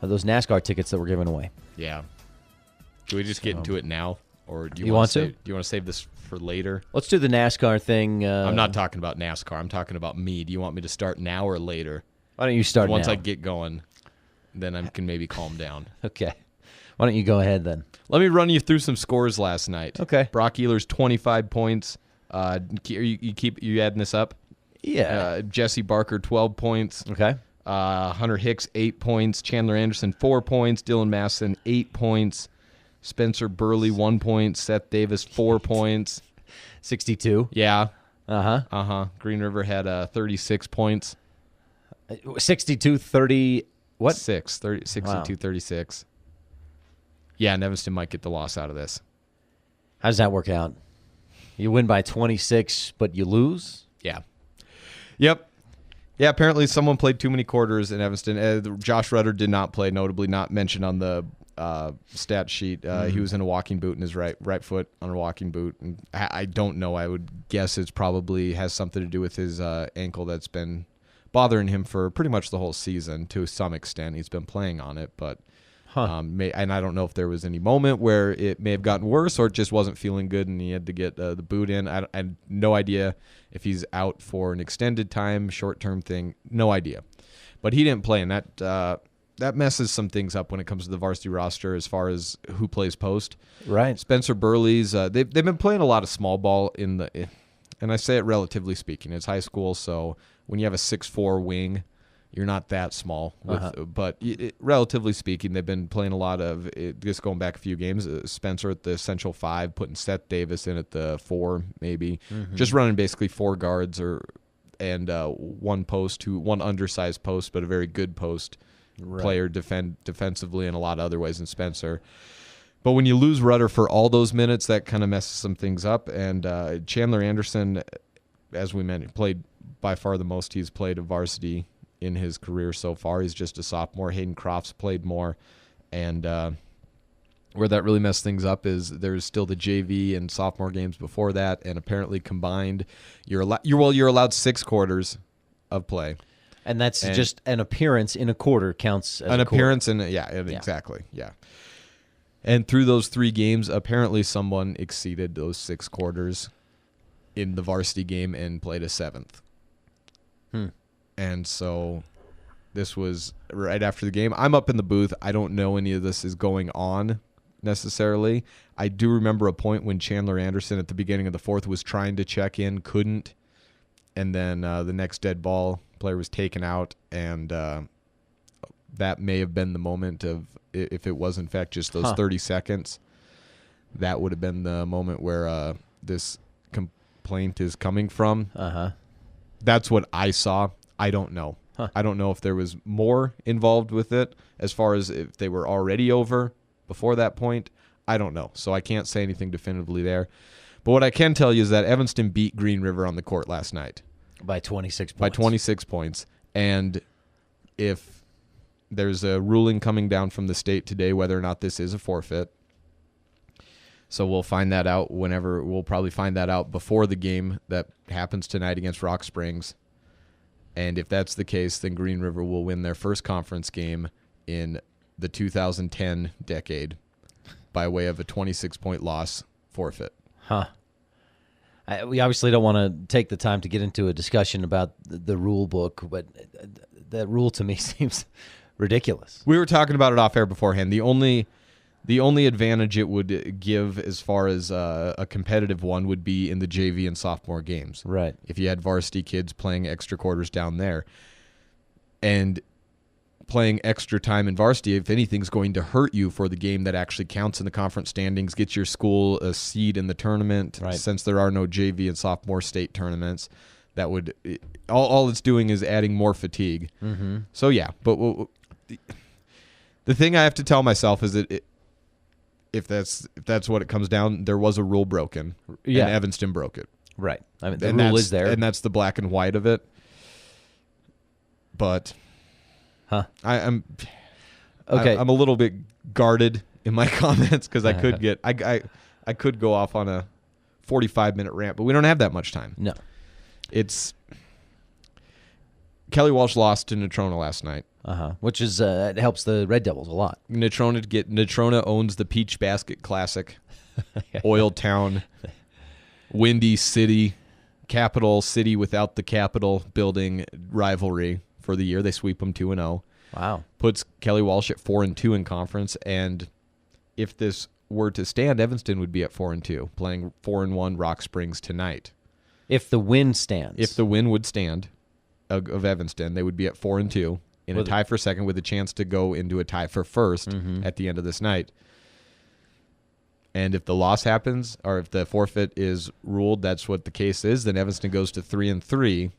those NASCAR tickets that we're giving away. Yeah. Can we just get into it now? Or do you want to? Do you want to save this for later? Let's do the NASCAR thing. I'm not talking about NASCAR. I'm talking about me. Do you want me to start now or later? Why don't you start Once now? I get going, then I can maybe calm down. Okay. Why don't you go ahead then? Let me run you through some scores last night. Okay. Brock Ehlers, 25 points. You adding this up? Yeah. Jesse Barker, 12 points. Okay. Hunter Hicks, 8 points. Chandler Anderson, 4 points. Dylan Masson, 8 points. Spencer Burley, 1 point. Seth Davis, 4 points. 62. Yeah. Uh-huh. Green River had 36 points. 62, 30, what? 62, Wow. 36. Yeah, and Evanston might get the loss out of this. How does that work out? You win by 26, but you lose? Yeah. Yep. Yeah, apparently someone played too many quarters in Evanston. Josh Rudder did not play, notably not mentioned on the stat sheet. He was in a walking boot in his right foot on a walking boot. And I don't know. I would guess it's probably has something to do with his ankle that's been bothering him for pretty much the whole season to some extent. He's been playing on it, but and I don't know if there was any moment where it may have gotten worse or it just wasn't feeling good and he had to get the boot in. I had no idea if he's out for an extended time, short-term thing. No idea. But he didn't play, and that messes some things up when it comes to the varsity roster as far as who plays post. Right. Spencer Burley's they've been playing a lot of small ball and I say it relatively speaking. It's high school, so when you have a 6'4" wing, you're not that small. But relatively speaking, they've been playing a lot of just going back a few games. Spencer at the essential 5, putting Seth Davis in at the 4, maybe. Just running basically 4 guards and one undersized post, but a very good post player defensively in a lot of other ways than Spencer. But when you lose Rudder for all those minutes, that kind of messes some things up. And Chandler Anderson, as we mentioned, played by far the most he's played of varsity in his career so far. He's just a sophomore. Hayden Crofts played more. And where that really messed things up is there's still the JV and sophomore games before that, and apparently combined, you're allowed 6 quarters of play. And that's just an appearance in a quarter counts as an a appearance quarter. Exactly. Yeah. And through those 3 games, apparently someone exceeded those 6 quarters in the varsity game and played a 7th. And so this was right after the game. I'm up in the booth. I don't know any of this is going on necessarily. I do remember a point when Chandler Anderson at the beginning of the 4th was trying to check in, couldn't. And then the next dead ball player was taken out, and that may have been the moment of, if it was in fact just those 30 seconds, that would have been the moment where this complaint is coming from. That's what I saw. I don't know. I don't know if there was more involved with it as far as if they were already over before that point. I don't know. So I can't say anything definitively there. But what I can tell you is that Evanston beat Green River on the court last night. By 26 points. By 26 points. And if there's a ruling coming down from the state today whether or not this is a forfeit, so we'll find that out we'll probably find that out before the game that happens tonight against Rock Springs. And if that's the case, then Green River will win their first conference game in the 2010 decade by way of a 26-point loss forfeit. We obviously don't want to take the time to get into a discussion about the rule book, but that rule to me seems ridiculous. We were talking about it off air beforehand. The only advantage it would give as far as a competitive one would be in the JV and sophomore games. Right. If you had varsity kids playing extra quarters down there. And playing extra time in varsity, if anything's going to hurt you for the game that actually counts in the conference standings, gets your school a seed in the tournament, since there are no JV and sophomore state tournaments. That would all it's doing is adding more fatigue. So, yeah. But the thing I have to tell myself is that if that's what it comes down, there was a rule broken, and Evanston broke it. Right. I mean, the rule is there. And that's the black and white of it. But I'm a little bit guarded in my comments because I could get I could go off on a 45-minute rant, but we don't have that much time. No. It's Kelly Walsh lost to Natrona last night. Which is it helps the Red Devils a lot. Natrona owns the Peach Basket Classic, Oil Town, Windy City, Capital City without the capital building rivalry for the year. They sweep them 2-0. Wow. Puts Kelly Walsh at 4-2 in conference, and if this were to stand, Evanston would be at 4-2, playing 4-1 Rock Springs tonight. If the win stands. If the win would stand of Evanston, they would be at 4-2 in a tie for second with a chance to go into a tie for first at the end of this night. And if the loss happens, or if the forfeit is ruled, that's what the case is, then Evanston goes to 3-3.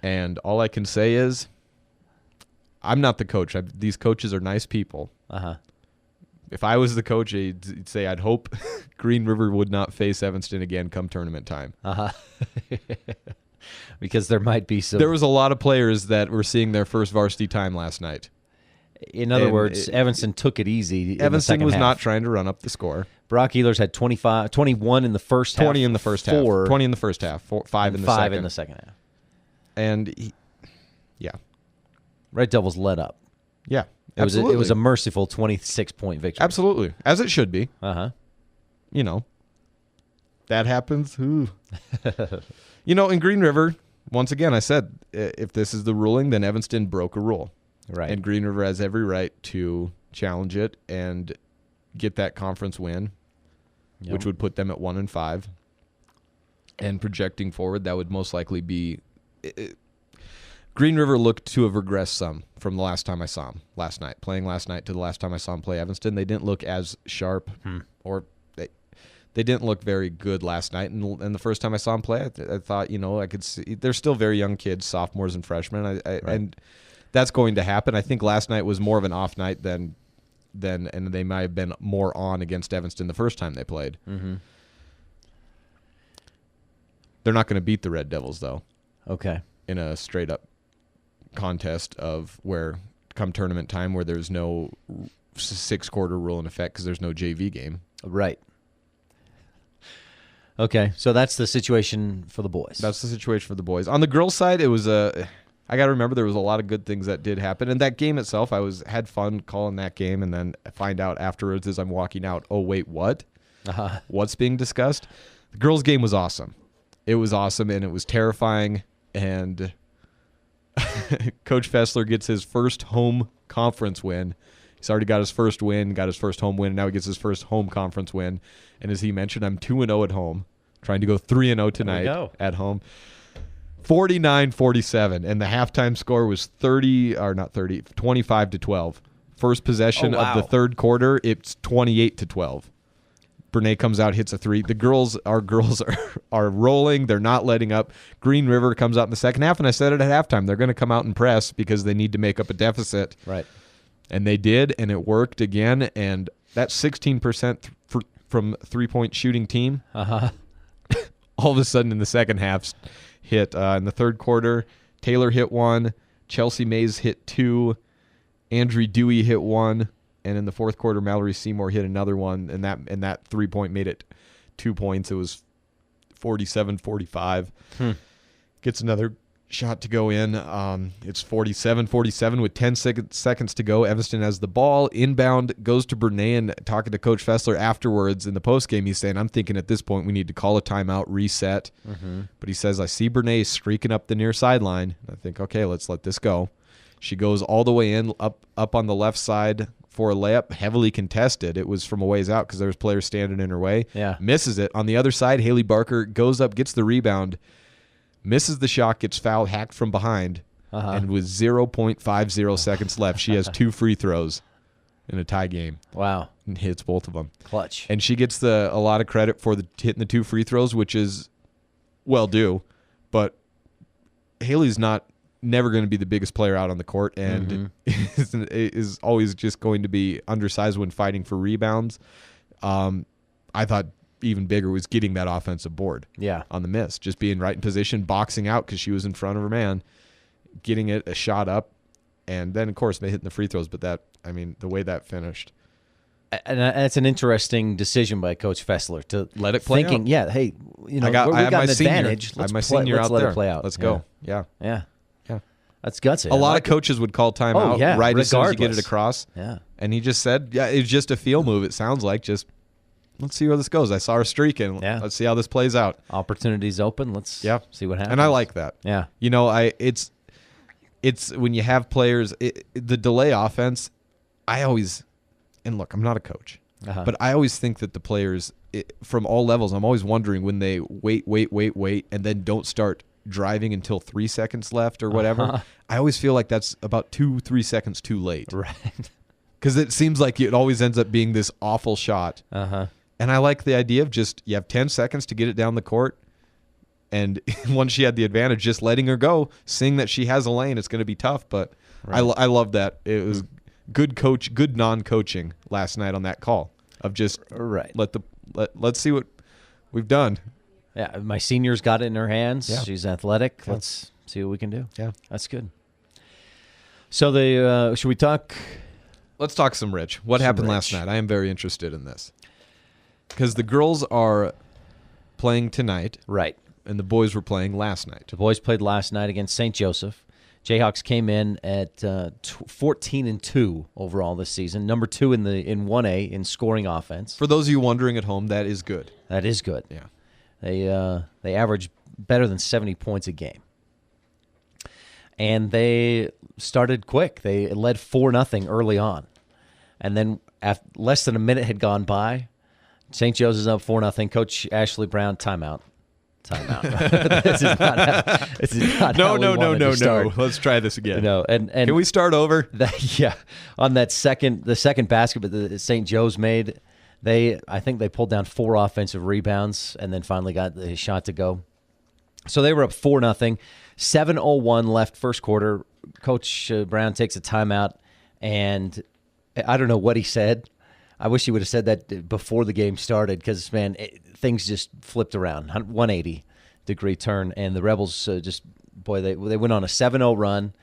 And all I can say is, I'm not the coach. These coaches are nice people. If I was the coach, I'd say I'd hope Green River would not face Evanston again come tournament time. Because there might be some... There was a lot of players that were seeing their first varsity time last night. In other words, Evanston took it easy. Evanston was not trying to run up the score. Brock Ehlers had 21 in the first half. 20 in the first half. 20 in the first half. 5 in the second. 5 in the second half. And, Red Devils let up. Yeah, it was a merciful 26-point victory. Absolutely. As it should be. You know, that happens. Ooh. You know, in Green River, once again, I said, if this is the ruling, then Evanston broke a rule. Right. And Green River has every right to challenge it and get that conference win, which would put them at 1-5. And projecting forward, that would most likely be... Green River looked to have regressed some from the last time I saw them last night. Playing last night to the last time I saw them play Evanston, they didn't look as sharp or... They didn't look very good last night, and the first time I saw them play, I thought, I could see they're still very young kids, sophomores and freshmen, and that's going to happen. I think last night was more of an off night than and they might have been more on against Evanston the first time they played. They're not going to beat the Red Devils, though. Okay. In a straight-up contest of where, come tournament time, where there's no 6-quarter rule in effect because there's no JV game. Right. Okay, so that's the situation for the boys. That's the situation for the boys. On the girls' side, it was I got to remember there was a lot of good things that did happen. And that game itself, had fun calling that game, and then I find out afterwards as I'm walking out, oh, wait, what? What's being discussed? The girls' game was awesome. It was awesome, and it was terrifying. And Coach Fessler gets his first home conference win. He's already got his first win, got his first home win, and now he gets his first home conference win. And as he mentioned, I'm 2-0 at home, trying to go 3-0 tonight at home. 49-47, and the halftime score was 25-12. First possession of the third quarter, it's 28-12. Brene comes out, hits a three. Our girls are rolling. They're not letting up. Green River comes out in the second half, and I said it at halftime. They're going to come out and press because they need to make up a deficit. Right. And they did, and it worked again. And that 16% from three-point shooting team, all of a sudden in the second half hit. In the third quarter, Taylor hit 1, Chelsea Mays hit 2, Andrew Dewey hit 1, and in the fourth quarter, Mallory Seymour hit another one, and that 3-point made it 2 points. It was 47-45. Gets another shot to go in. It's 47-47 with 10 seconds to go. Evanston has the ball. Inbound goes to Brene, and talking to Coach Fessler afterwards in the postgame, he's saying, I'm thinking at this point we need to call a timeout, reset. But he says, I see Brene streaking up the near sideline. I think, okay, let's let this go. She goes all the way in, up on the left side for a layup, heavily contested. It was from a ways out because there was players standing in her way. Yeah. Misses it. On the other side, Haley Barker goes up, gets the rebound, misses the shot, gets fouled, hacked from behind, and with 0.50 seconds left, she has 2 free throws in a tie game. Wow. And hits both of them. Clutch. And she gets a lot of credit for hitting the 2 free throws, which is well due. But Haley's never going to be the biggest player out on the court, and is always just going to be undersized when fighting for rebounds. I thought even bigger was getting that offensive board on the miss, just being right in position, boxing out because she was in front of her man, getting it a shot up, and then, of course, they hitting the free throws. But the way that finished. And that's an interesting decision by Coach Fessler to let it play out. Hey, we got an advantage. I have my senior out there. Let it play out. Let's go. Yeah. Yeah. That's gutsy. A lot of coaches would call timeout right as soon as you get it across. Yeah. And he just said, yeah, it's just a feel move. It sounds like just let's see where this goes. I saw her streaking. Let's see how this plays out. Opportunities open. Let's see what happens. And I like that. Yeah. It's when you have players, the delay offense, and look, I'm not a coach, but I always think that the players from all levels, I'm always wondering when they wait, and then don't start driving until 3 seconds left or whatever. I always feel like that's about 2-3 seconds too late. Right. Because it seems like it always ends up being this awful shot. And I like the idea of just you have 10 seconds to get it down the court. And once she had the advantage, just letting her go, seeing that she has a lane, it's going to be tough. But I love that. It was good non-coaching last night on that call of just let's see what we've done. Yeah, my senior's got it in her hands. Yeah. She's athletic. Yeah. Let's see what we can do. Yeah, that's good. So should we talk? Let's talk some Rich. What happened last night? I am very interested in this because the girls are playing tonight, right? And the boys were playing last night. The boys played last night against St. Joseph. Jayhawks came in at 14-2 overall this season, number 2 in 1A in scoring offense. For those of you wondering at home, that is good. That is good. Yeah. They average better than 70 points a game. And they started quick. They led 4-0 early on. And then less than a minute had gone by. St. Joseph's up 4-0. Coach Ashley Brown, timeout. This is not how we wanted to start. Let's try this again. And can we start over? On the second basket that St. Joe's made, I think they pulled down 4 offensive rebounds and then finally got the shot to go. So they were up 4-0, 7:01 left first quarter. Coach Brown takes a timeout, and I don't know what he said. I wish he would have said that before the game started because, man, things just flipped around, 180-degree turn, and the Rebels they went on a 7-0 run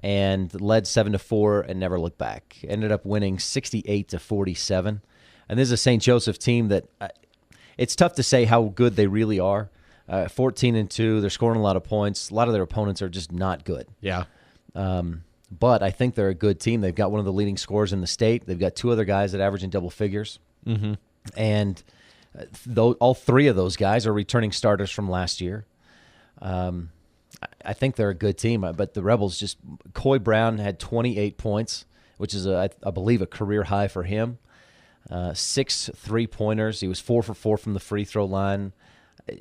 and led 7-4 and never looked back. Ended up winning 68-47. And this is a St. Joseph team that it's tough to say how good they really are. 14-2, they're scoring a lot of points. A lot of their opponents are just not good. Yeah. But I think they're a good team. They've got one of the leading scorers in the state. They've got 2 other guys that average in double figures. Mm-hmm. And all 3 of those guys are returning starters from last year. I think they're a good team. But the Rebels Coy Brown had 28 points, which is, I believe, a career high for him. 6 3-pointers. He was 4 for 4 from the free throw line.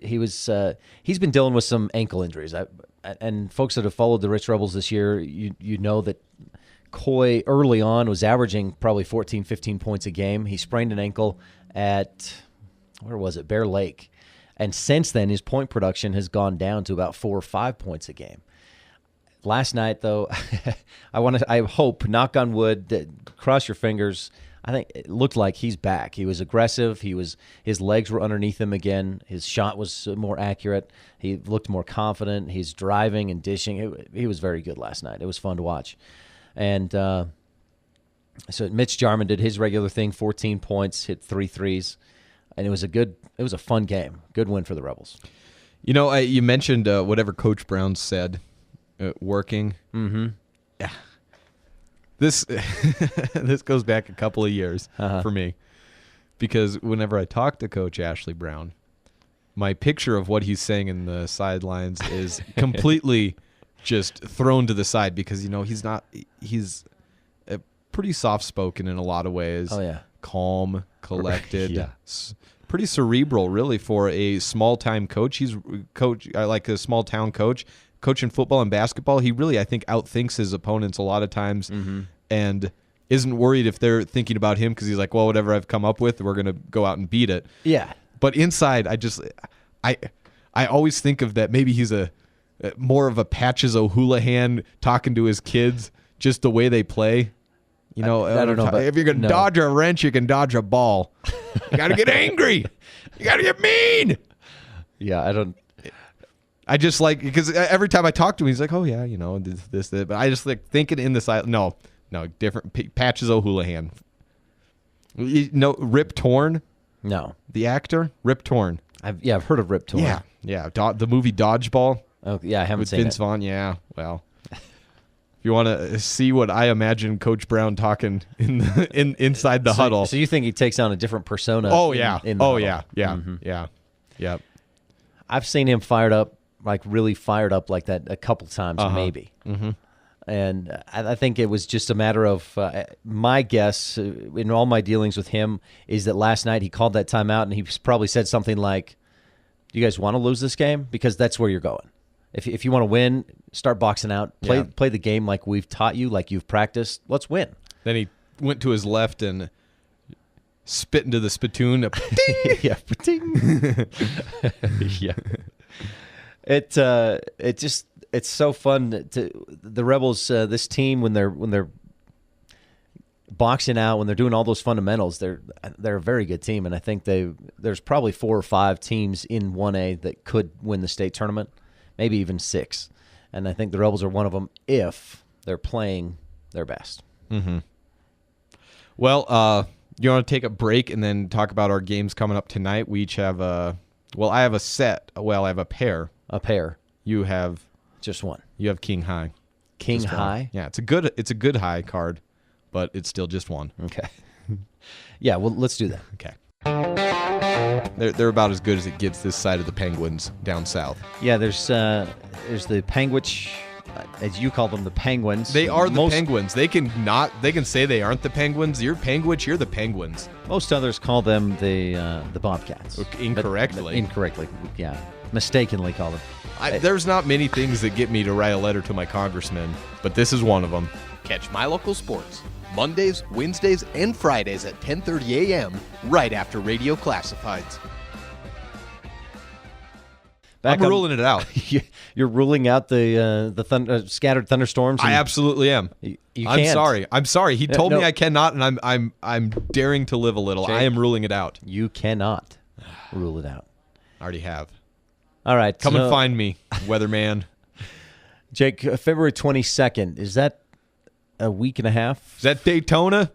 He's been dealing with some ankle injuries. And folks that have followed the Rich Rebels this year, you know that Coy early on was averaging probably 14, 15 points a game. He sprained an ankle at, Bear Lake. And since then, his point production has gone down to about 4 or 5 points a game. Last night, though, I hope, knock on wood, cross your fingers, I think it looked like he's back. He was aggressive. His legs were underneath him again. His shot was more accurate. He looked more confident. He's driving and dishing. He was very good last night. It was fun to watch. And so Mitch Jarman did his regular thing, 14 points, hit 3 threes. And it was a fun game. Good win for the Rebels. You mentioned whatever Coach Brown said, working. Mm-hmm. Yeah. This goes back a couple of years for me, because whenever I talk to Coach Ashley Brown, my picture of what he's saying in the sidelines is completely just thrown to the side because he's pretty soft spoken in a lot of ways. Oh yeah, calm, collected, yeah. Pretty cerebral really for a small time coach. I like a small town coach. Coaching football and basketball, he really, I think, outthinks his opponents a lot of times and isn't worried if they're thinking about him because he's like, well, whatever I've come up with, we're going to go out and beat it. Yeah. But inside, I always think of that maybe he's more of a Patches O'Houlihan talking to his kids, just the way they play. I don't know. If you can dodge a wrench, you can dodge a ball. You got to get angry. You got to get mean. Yeah, I just like, because every time I talk to him, he's like, oh, yeah, this. But I just like thinking in the side. No, different. Patches O'Houlihan. Rip Torn? No. The actor? Rip Torn. I've heard of Rip Torn. Yeah. The movie Dodgeball. Oh, yeah, I haven't with seen Vince it. Vaughn. Yeah, well. you want to see what I imagine Coach Brown talking inside the huddle. So you think he takes on a different persona? Oh, yeah. In the Oh, huddle. yeah. Yeah. Mm-hmm. Yeah. Yep. I've seen him fired up, like really fired up like that a couple times, maybe. Mm-hmm. And I think it was just a matter of my guess in all my dealings with him is that last night he called that timeout and he probably said something like, "Do you guys want to lose this game? Because that's where you're going. If you want to win, start boxing out. Play the game like we've taught you, like you've practiced. Let's win." Then he went to his left and spit into the spittoon. Yeah, yeah. It's so fun to the Rebels. This team when they're boxing out, when they're doing all those fundamentals, they're a very good team, and I think there's probably 4 or 5 teams in 1A that could win the state tournament, maybe even 6, and I think the Rebels are one of them if they're playing their best. Mm-hmm. Well, you want to take a break and then talk about our games coming up tonight? We each have I have a set. Well, I have a pair. A pair. You have just one. You have King High. King High? Yeah, it's a good high card, but it's still just one. Okay. Yeah, well, let's do that. Okay. They're about as good as it gets this side of the Penguins down south. Yeah, there's the Penguich, as you call them, the Penguins. They are the Penguins. They can say they aren't the Penguins. You're Penguich, you're the Penguins. Most others call them the Bobcats. Incorrectly. Incorrectly, yeah. Mistakenly call them. There's not many things that get me to write a letter to my congressman, but this is one of them. Catch My Local Sports Mondays, Wednesdays, and Fridays at 10:30 a.m. right after Radio Classifieds. I'm ruling it out. You're ruling out the scattered thunderstorms. I absolutely am. I'm sorry. He told me I cannot, and I'm daring to live a little. Jake, I am ruling it out. You cannot rule it out. I already have. All right, come and find me, weatherman. Jake, February 22nd, is that a week and a half? Is that Daytona?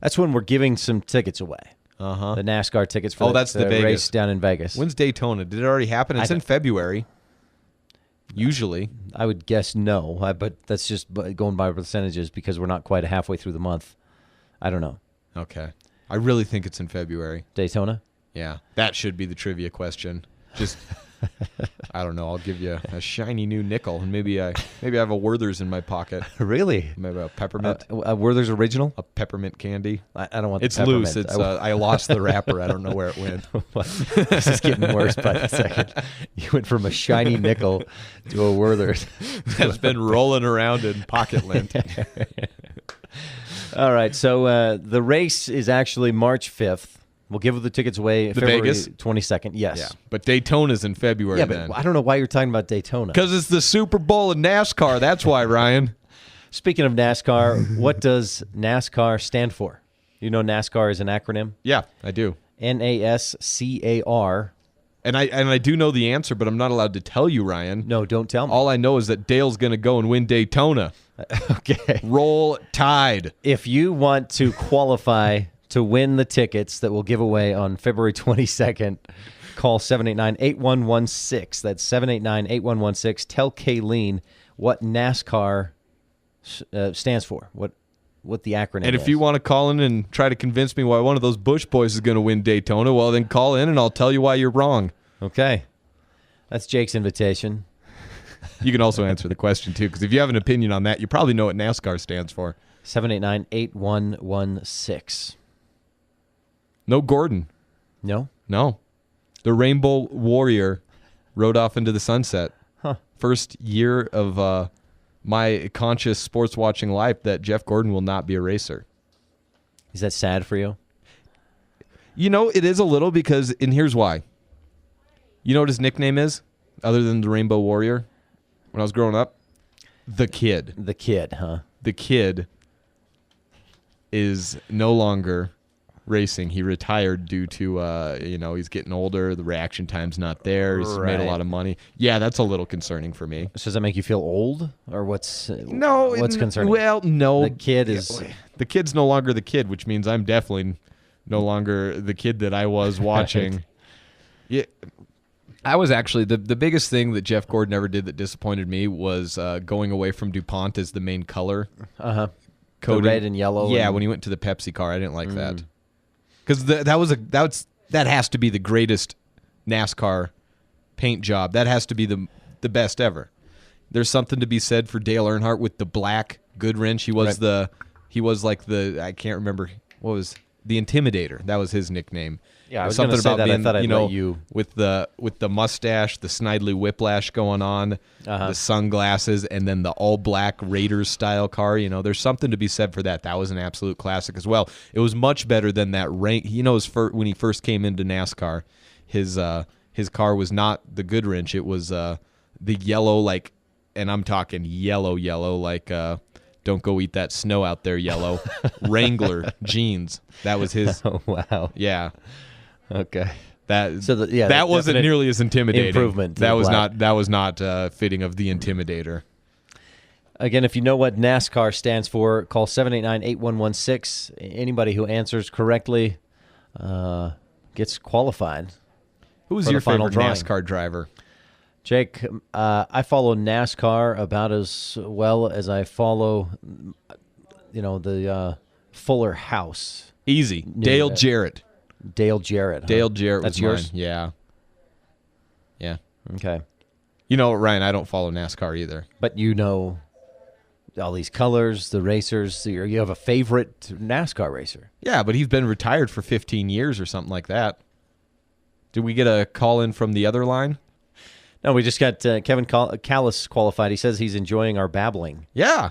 That's when we're giving some tickets away. Uh-huh. The NASCAR tickets for that's the Vegas race down in Vegas. When's Daytona? Did it already happen? It's in February. Usually. I would guess no, but that's just going by percentages because we're not quite halfway through the month. I don't know. Okay. I really think it's in February. Daytona? Yeah. That should be the trivia question. Just I don't know. I'll give you a shiny new nickel, and maybe I have a Werther's in my pocket. Really? Maybe a peppermint. A Werther's original? A peppermint candy. I don't want. It's the loose. It's I lost the wrapper. I don't know where it went. This is getting worse by the second. You went from a shiny nickel to a Werther's. That's been rolling around in pocket lint. All right. So the race is actually March 5th. We'll give the tickets away February Vegas? 22nd. Yes. Yeah, but Daytona's in February. Yeah, then. but I don't know why you're talking about Daytona. Because it's the Super Bowl in NASCAR. That's why, Ryan. Speaking of NASCAR, what does NASCAR stand for? You know NASCAR is an acronym? Yeah, I do. NASCAR. And I do know the answer, but I'm not allowed to tell you, Ryan. No, don't tell me. All I know is that Dale's going to go and win Daytona. Okay. Roll Tide. If you want to qualify to win the tickets that we'll give away on February 22nd, call 789-8116. That's 789-8116. Tell Kayleen what NASCAR stands for, what the acronym is. And if you want to call in and try to convince me why one of those Bush boys is going to win Daytona, well, then call in and I'll tell you why you're wrong. Okay. That's Jake's invitation. You can also answer the question, too, because if you have an opinion on that, you probably know what NASCAR stands for. 789-8116. No Gordon. No? No. The Rainbow Warrior rode off into the sunset. Huh. First year of my conscious sports watching life that Jeff Gordon will not be a racer. Is that sad for you? You know, it is a little because, and here's why. You know what his nickname is, other than the Rainbow Warrior, when I was growing up? The Kid. The Kid, huh? The Kid is no longer racing. He retired due to, he's getting older. The reaction time's not there. He's made a lot of money. Yeah, that's a little concerning for me. So does that make you feel old, or what's concerning? Well, no. The Kid is... The Kid's no longer the Kid, which means I'm definitely no longer the kid that I was watching. Yeah, I was actually the biggest thing that Jeff Gordon ever did that disappointed me was going away from DuPont as the main color. The Coating. red and yellow. Yeah, and- when he went to the Pepsi car, I didn't like that because that has to be the greatest NASCAR paint job. That has to be the best ever. There's something to be said for Dale Earnhardt with the black Goodwrench. He was I can't remember what was the Intimidator. That was his nickname. Yeah, I was something gonna say about that. I being, thought I'd you know, let you- with the mustache, the Snidely Whiplash going on, the sunglasses, and then the all black Raiders style car. You know, there's something to be said for that. That was an absolute classic as well. It was much better than that rank. You know, when he first came into NASCAR, his car was not the Goodwrench. It was the yellow, like, and I'm talking yellow, like don't go eat that snow out there, yellow Wrangler jeans. That was his. Oh, wow. Yeah. Okay. That that wasn't nearly as intimidating. Improvement. That was not fitting of the Intimidator. Again, if you know what NASCAR stands for, call 789-8116. Anybody who answers correctly gets qualified. Who's for your the final favorite drawing. NASCAR driver? Jake, I follow NASCAR about as well as I follow, the Fuller House. Easy. Dale Jarrett. Dale Jarrett. Huh? Dale Jarrett That's was yours? mine. Yeah. Yeah. Okay. You know, Ryan, I don't follow NASCAR either. But you know all these colors, the racers. You have a favorite NASCAR racer. Yeah, but he's been retired for 15 years or something like that. Did we get a call in from the other line? No, we just got Kevin Callis qualified. He says he's enjoying our babbling. Yeah.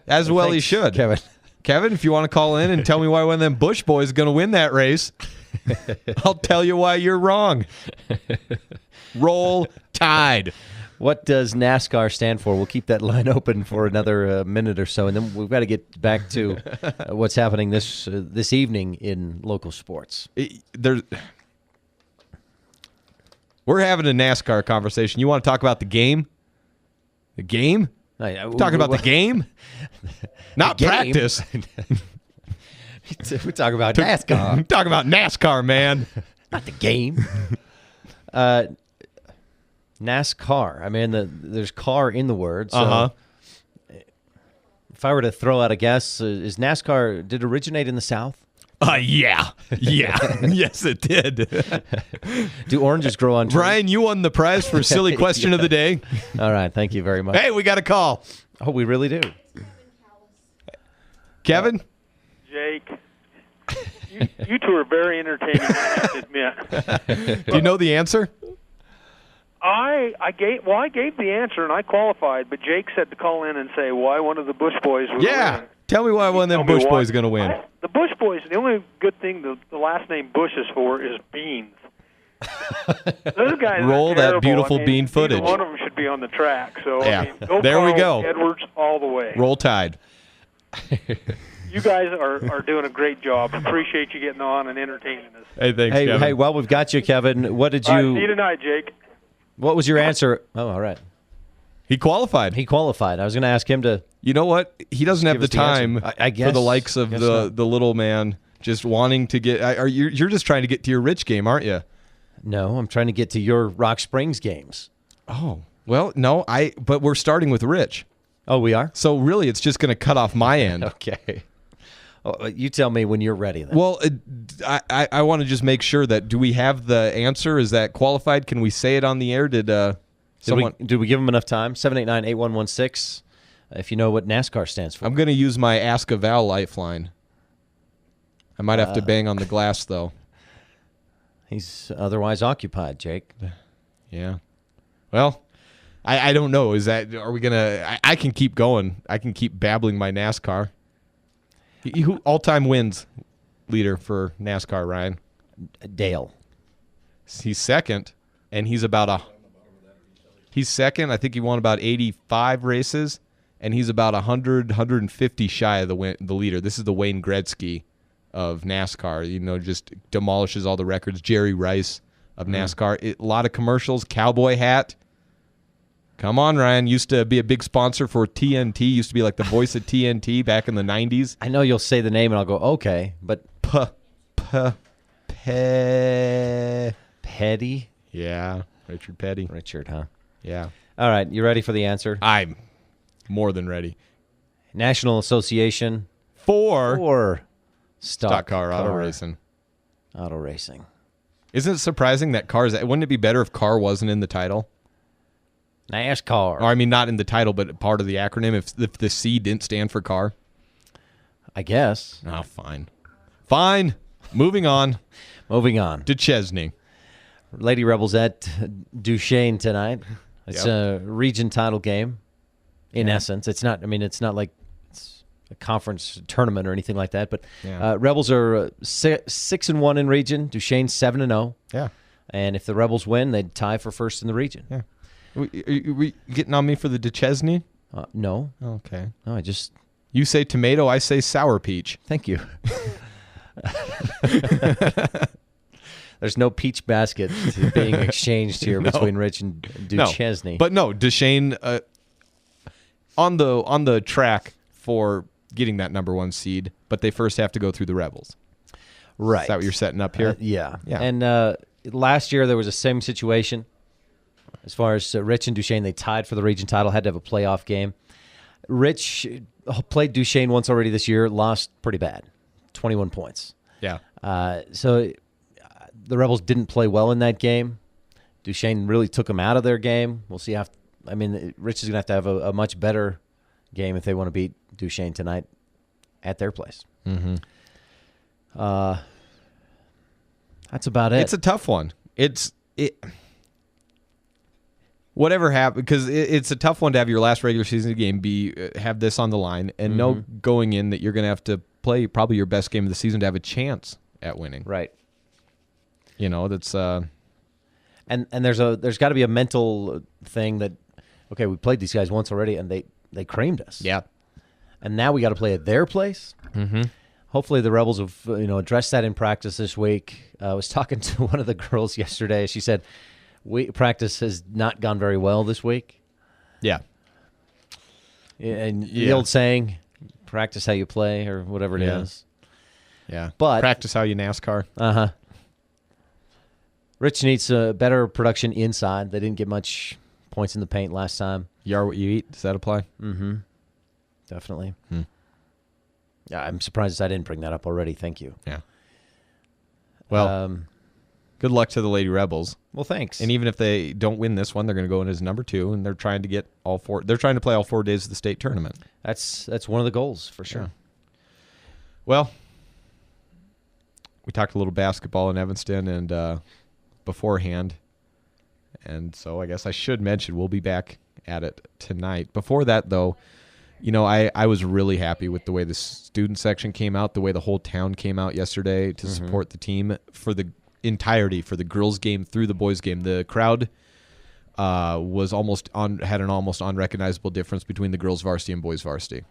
As well he Thanks, should. Kevin, if you want to call in and tell me why one of them Bush boys is going to win that race, I'll tell you why you're wrong. Roll Tide. What does NASCAR stand for? We'll keep that line open for another minute or so, and then we've got to get back to what's happening this evening in local sports. We're having a NASCAR conversation. You want to talk about the game? The game? Talking about the game? Not game? practice. We're talking about NASCAR. I'm talking about NASCAR, man. Not the game. NASCAR. I mean, there's car in the word. So if I were to throw out a guess, is NASCAR, did it originate in the South? Yeah. Yes, it did. Do oranges grow on trees? Brian, you won the prize for silly question of the day. All right, thank you very much. Hey, we got a call. Oh, we really do. Kevin? Jake, you two are very entertaining, I have to admit. Do you know the answer? I gave the answer and I qualified, but Jake said to call in and say why one of the Bush boys would Yeah. win. Tell me why one of them Tell me Bush why. boys is going to win. The Bush boys, the only good thing the last name Bush is for is beans. Those guys are Roll that terrible. beautiful bean neither footage. One of them should be on the track. So Yeah. go There we Carl go. Edwards all the way. Roll Tide. You guys are doing a great job. Appreciate you getting on and entertaining us. Hey, thanks, Kevin. Hey, well, we've got you, Kevin. What did All right, see you you? tonight, Jake. What was your answer? Oh, all right. He qualified. He qualified. I was going to ask him to. You know what? He doesn't have Give the us the answer. time I for guess. the likes of Guess the not. little man just wanting to get. You're just trying to get to your Rich game, aren't you? No, I'm trying to get to your Rock Springs games. Oh well, no. But we're starting with Rich, Oh, we are? so really it's just going to cut off my end. Okay. Oh, you tell me when you're ready then. Well, I want to just make sure that do we have the answer? Is that qualified? Can we say it on the air? Did someone? Did we give him enough time? 789-8116. If you know what NASCAR stands for. I'm going to use my Ask a Val lifeline. I might have to bang on the glass though. He's otherwise occupied, Jake. Yeah. Well, I don't know. Are we gonna? I can keep going. I can keep babbling my NASCAR. Who all-time wins leader for NASCAR, Ryan? Dale. He's second, and he's He's second. I think he won about 85 races, and he's about 100, 150 shy of the leader. This is the Wayne Gretzky of NASCAR. You know, just demolishes all the records. Jerry Rice of NASCAR. A lot of commercials. Cowboy hat. Come on, Ryan. Used to be a big sponsor for TNT. Used to be like the voice of TNT back in the 90s. I know you'll say the name and I'll go, okay, but Petty? Yeah. Richard Petty. Richard, huh? Yeah. All right, you ready for the answer? I'm more than ready. National Association For Stock car auto racing. Auto racing. Isn't it surprising that cars, wouldn't it be better if car wasn't in the title? NASCAR. Or I mean, not in the title, but part of the acronym, if the C didn't stand for car? I guess. Oh, fine. Fine. Moving on. Moving on. Duchesne. Lady Rebels at Duchesne tonight. It's a region title game. In essence, it's not. I mean, it's not like it's a conference tournament or anything like that. But Rebels are 6-1 in region. Duchesne 7-0. Yeah. And if the Rebels win, they'd tie for first in the region. Yeah. Are we getting on me for the Duchesne? No. Okay. No, I just. You say tomato, I say sour peach. Thank you. There's no peach basket being exchanged here between Rich and Duchesne. No. But no, Duchesne on the track for getting that number 1 seed, but they first have to go through the Rebels. Right. Is that what you're setting up here? Yeah. Yeah. And last year there was the same situation. As far as Rich and Duchesne, they tied for the region title, had to have a playoff game. Rich played Duchesne once already this year, lost pretty bad, 21 points. Yeah. So the Rebels didn't play well in that game. Duchesne really took them out of their game. We'll see how. I mean, Rich is going to have a much better game if they want to beat Duchesne tonight at their place. Mm-hmm. That's about it. It's a tough one. Whatever happened, because it's a tough one to have your last regular season game have this on the line and know going in that you're going to have to play probably your best game of the season to have a chance at winning. Right. You know, that's and there's got to be a mental thing that, okay, we played these guys once already and they creamed us. Yeah. And now we got to play at their place. Mm-hmm. Hopefully the Rebels have addressed that in practice this week. I was talking to one of the girls yesterday. She said, practice has not gone very well this week. Yeah. And the old saying, practice how you play or whatever it is. Yeah. But practice how you NASCAR. Uh-huh. Rich needs better production inside. They didn't get much points in the paint last time. You are what you eat. Does that apply? Mm-hmm. Definitely. Yeah, I'm surprised I didn't bring that up already. Thank you. Yeah. Well, good luck to the Lady Rebels. Well, thanks. And even if they don't win this one, they're going to go in as number 2, and they're trying to get all 4. They're trying to play all 4 days of the state tournament. That's one of the goals for sure. Yeah. Well, we talked a little basketball in Evanston and beforehand, and so I guess I should mention we'll be back at it tonight. Before that, though, I was really happy with the way the student section came out, the way the whole town came out yesterday to support the team for the entirety, for the girls' game through the boys' game. The crowd had an almost unrecognizable difference between the girls' varsity and boys' varsity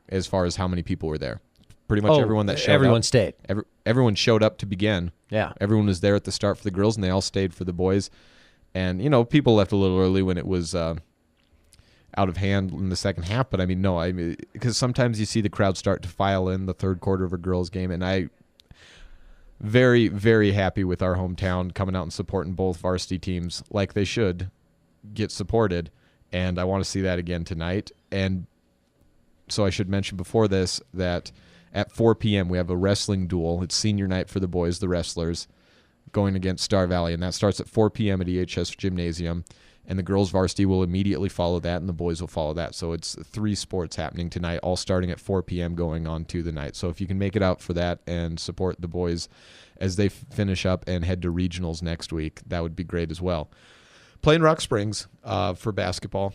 as far as how many people were there. Pretty much everyone that showed up. Stayed. Everyone showed up to begin. Yeah. Everyone was there at the start for the girls, and they all stayed for the boys. And, people left a little early when it was out of hand in the second half. But, because sometimes you see the crowd start to file in the third quarter of a girls' game, and I very, very happy with our hometown coming out and supporting both varsity teams like they should get supported. And I want to see that again tonight. And so I should mention before this that at 4 p.m. we have a wrestling duel. It's senior night for the boys, the wrestlers, going against Star Valley. And that starts at 4 p.m. at EHS Gymnasium. And the girls' varsity will immediately follow that, and the boys will follow that. So it's 3 sports happening tonight, all starting at 4 p.m. going on to the night. So if you can make it out for that and support the boys as they finish up and head to regionals next week, that would be great as well. Playing Rock Springs for basketball,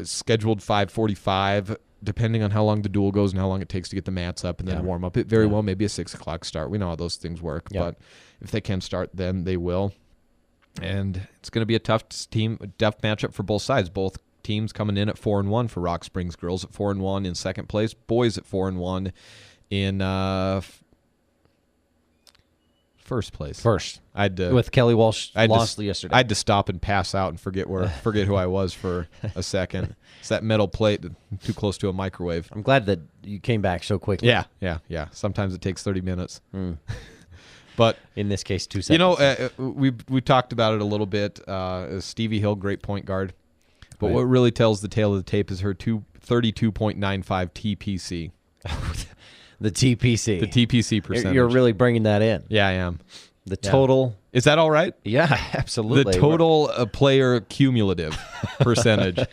scheduled 5:45, depending on how long the duel goes and how long it takes to get the mats up and then warm up. It very well may be a 6 o'clock start. We know how those things work, but if they can start, then they will. And it's going to be a tough matchup for both sides. Both teams coming in at 4-1 for Rock Springs. Girls at 4-1 in second place. Boys at 4-1 in first place. With Kelly Walsh lost yesterday. I had to stop and pass out and forget who I was for a second. It's that metal plate too close to a microwave. I'm glad that you came back so quickly. Yeah. Sometimes it takes 30 minutes. But in this case, 2 seconds. We talked about it a little bit. Stevie Hill, great point guard. But what really tells the tale of the tape is her 32.95 TPC. The TPC. The TPC percentage. You're really bringing that in. Yeah, I am. The total. Is that all right? Yeah, absolutely. The total player cumulative percentage.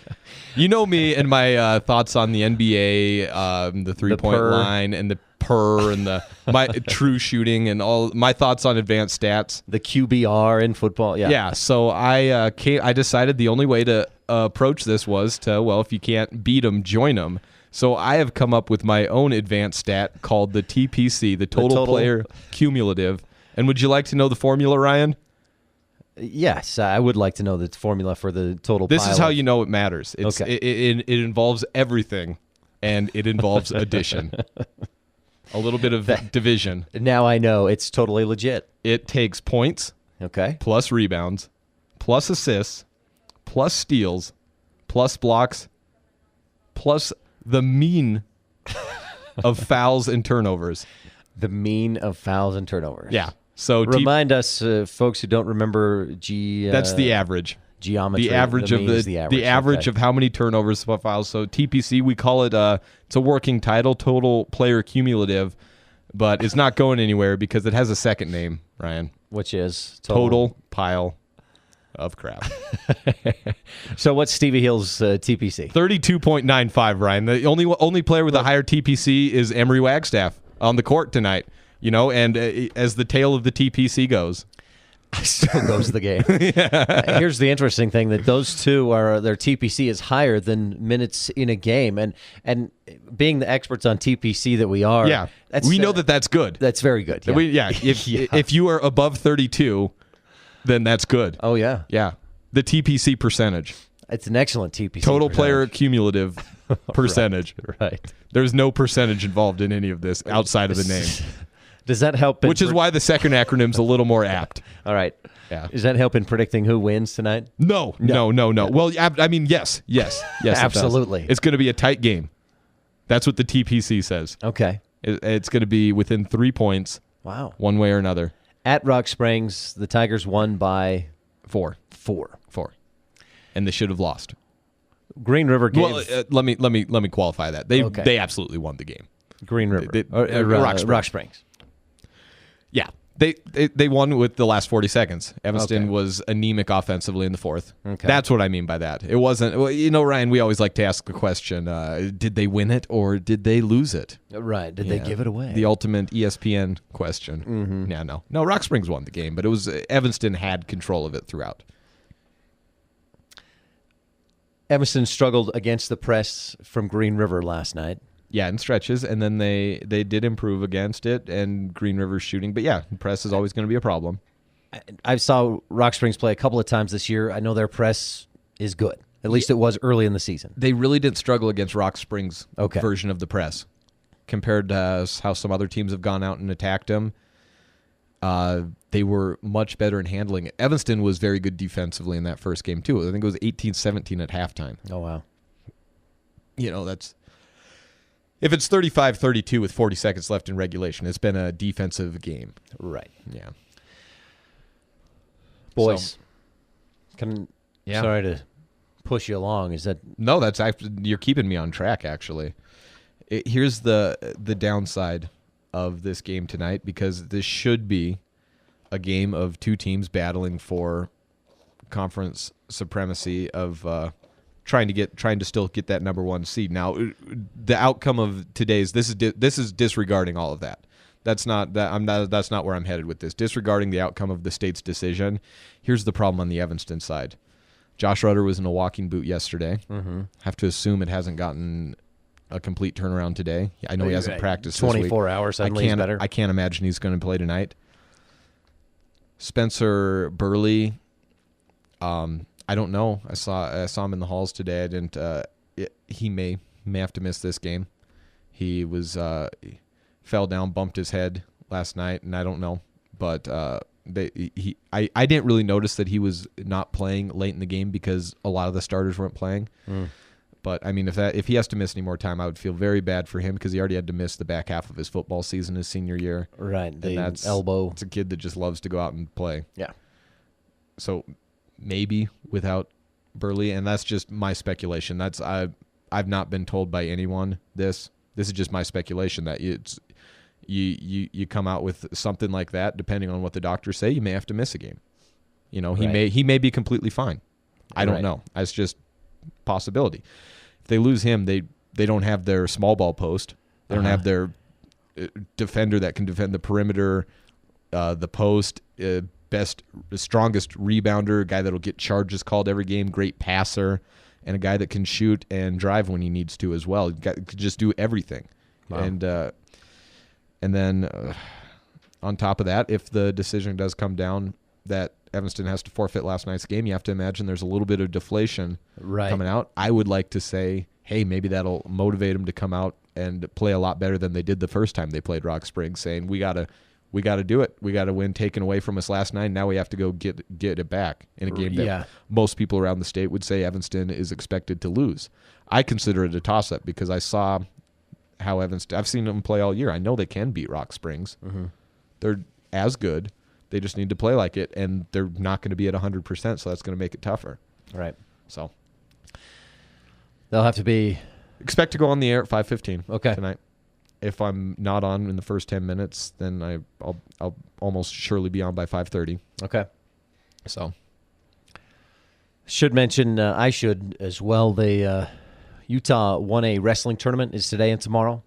You know me and my thoughts on the NBA, the three-point line, and the and my true shooting, and all my thoughts on advanced stats. The QBR in football. Yeah. Yeah. So I decided the only way to approach this was to, well, if you can't beat them, join them. So I have come up with my own advanced stat called the TPC, the total player cumulative. And would you like to know the formula, Ryan? Yes, I would like to know the formula for the total. This is how you know it matters. It involves everything, and it involves addition. A little bit of division. Now I know it's totally legit. It takes points, plus rebounds, plus assists, plus steals, plus blocks, plus the mean of fouls and turnovers. The mean of fouls and turnovers. Yeah. So remind us, folks who don't remember that's the average. Geometry. The average of the average of how many turnovers, fouls. So TPC, we call it. It's a working title, total player cumulative, but it's not going anywhere because it has a second name, Ryan, which is total pile of crap. So what's Stevie Hill's TPC? 32.95, Ryan. The only player with a higher TPC is Emery Wagstaff on the court tonight. And as the tale of the TPC goes. So goes the game. Yeah. Here's the interesting thing, that those two their TPC is higher than minutes in a game. And being the experts on TPC that we are, we know that's good. That's very good. Yeah. If you are above 32, then that's good. Oh, yeah. Yeah. The TPC percentage. It's an excellent TPC Total player cumulative percentage. Right. There's no percentage involved in any of this outside of the name. Does that help? Which is why the second acronym's a little more apt. All right. Yeah. Does that help in predicting who wins tonight? No. Well, I mean, yes. Absolutely. It's going to be a tight game. That's what the TPC says. Okay. It's going to be within 3 points. Wow. One way or another. At Rock Springs, the Tigers won by 4. And they should have lost. Green River gave... Well, let me qualify that. They absolutely won the game. Green River. Rock Springs. Yeah. They won with the last 40 seconds. Evanston was anemic offensively in the fourth. Okay. That's what I mean by that. It wasn't, Ryan, we always like to ask the question, did they win it or did they lose it? Right. Did they give it away? The ultimate ESPN question. Mm-hmm. Yeah, no. Rock Springs won the game, but it was Evanston had control of it throughout. Evanston struggled against the press from Green River last night. Yeah, in stretches, and then they did improve against it, and Green River's shooting. But yeah, press is always going to be a problem. I saw Rock Springs play a couple of times this year. I know their press is good. At least it was early in the season. They really didn't struggle against Rock Springs' version of the press compared to how some other teams have gone out and attacked them. They were much better in handling it. Evanston was very good defensively in that first game, too. I think it was 18-17 at halftime. Oh, wow. That's... If it's 35-32 with 40 seconds left in regulation, it's been a defensive game. Right. Yeah. Boys, sorry to push you along. Is that... No, that's actually, you're keeping me on track, actually. Here's the downside of this game tonight, because this should be a game of two teams battling for conference supremacy of trying to still get that number one seed. Now, the outcome of today's this is disregarding all of that. That's not where I'm headed with this. Disregarding the outcome of the state's decision. Here's the problem on the Evanston side. Josh Rutter was in a walking boot yesterday. Mm-hmm. Have to assume it hasn't gotten a complete turnaround today. I know he hasn't practiced 24 hours. Suddenly he's better. I can't imagine he's going to play tonight. Spencer Burley, I don't know. I saw him in the halls today. I didn't. He may have to miss this game. He was fell down, bumped his head last night, and I don't know. But I didn't really notice that he was not playing late in the game because a lot of the starters weren't playing. But I mean, if he has to miss any more time, I would feel very bad for him because he already had to miss the back half of his football season his senior year. Right, the and that's elbow. It's a kid that just loves to go out and play. Yeah. So maybe without Burley, and that's just my speculation. I've not been told by anyone this. This is just my speculation that it's you come out with something like that. Depending on what the doctors say, you may have to miss a game. You know, he may be completely fine. I don't know. That's just possibility. If they lose him, they don't have their small ball post. They don't have their defender that can defend the perimeter, the post, strongest rebounder, guy that'll get charges called every game, great passer, and a guy that can shoot and drive when he needs to as well. Could just do everything. Wow. And then on top of that, if the decision does come down that Evanston has to forfeit last night's game, you have to imagine there's a little bit of deflation coming out. I would like to say, hey, maybe that'll motivate them to come out and play a lot better than they did the first time they played Rock Springs, saying we gotta do it. We gotta win taken away from us last night. Now we have to go get it back in a game that most people around the state would say Evanston is expected to lose. I consider it a toss-up because I saw how Evanston. I've seen them play all year. I know they can beat Rock Springs. Mm-hmm. They're as good. They just need to play like it, and they're not going to be at 100%, so that's going to make it tougher. Right. So they'll have to be. Expect to go on the air at 5:15 tonight. If I'm not on in the first 10 minutes, then I'll almost surely be on by 5:30. Okay. So should mention I should as well. The Utah 1A wrestling tournament is today and tomorrow.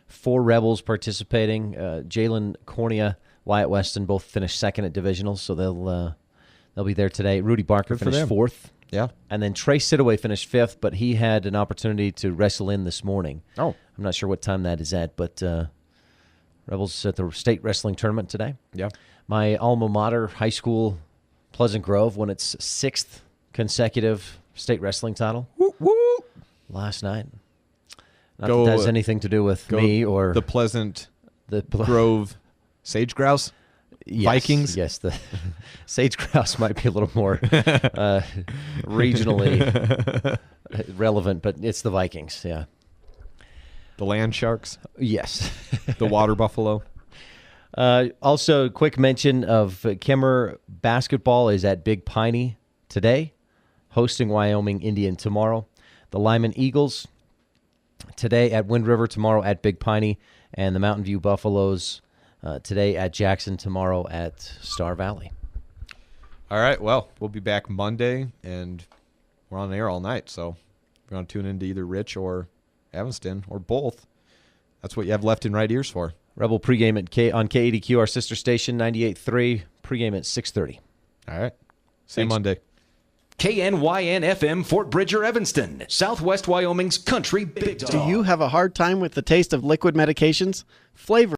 4 Rebels participating. Jalen Cornea, Wyatt Weston both finished second at divisionals, so they'll be there today. Rudy Barker finished 4th. Yeah. And then Trey Sidaway finished 5th, but he had an opportunity to wrestle in this morning. Oh. I'm not sure what time that is at, but Rebels at the state wrestling tournament today. Yeah. My alma mater, high school, Pleasant Grove, won its 6th consecutive state wrestling title. Woo, woo. Last night. Not that that has anything to do with me or the Pleasant Grove Sage Grouse. Yes, Vikings? Yes, the Sage Grouse might be a little more regionally relevant, but it's the Vikings, yeah. The Land Sharks? Yes. The Water Buffalo? Also, quick mention of Kemmer basketball is at Big Piney today, hosting Wyoming Indian tomorrow. The Lyman Eagles today at Wind River, tomorrow at Big Piney, and the Mountain View Buffaloes today at Jackson, tomorrow at Star Valley. All right, well, we'll be back Monday, and we're on the air all night, so if you want to tune into either Rich or Evanston or both, that's what you have left and right ears for. Rebel pregame on KADQ, our sister station, 98.3, pregame at 6:30. All right, see you Monday. KNYN-FM Fort Bridger, Evanston, Southwest Wyoming's country big dog. Do you have a hard time with the taste of liquid medications? Flavor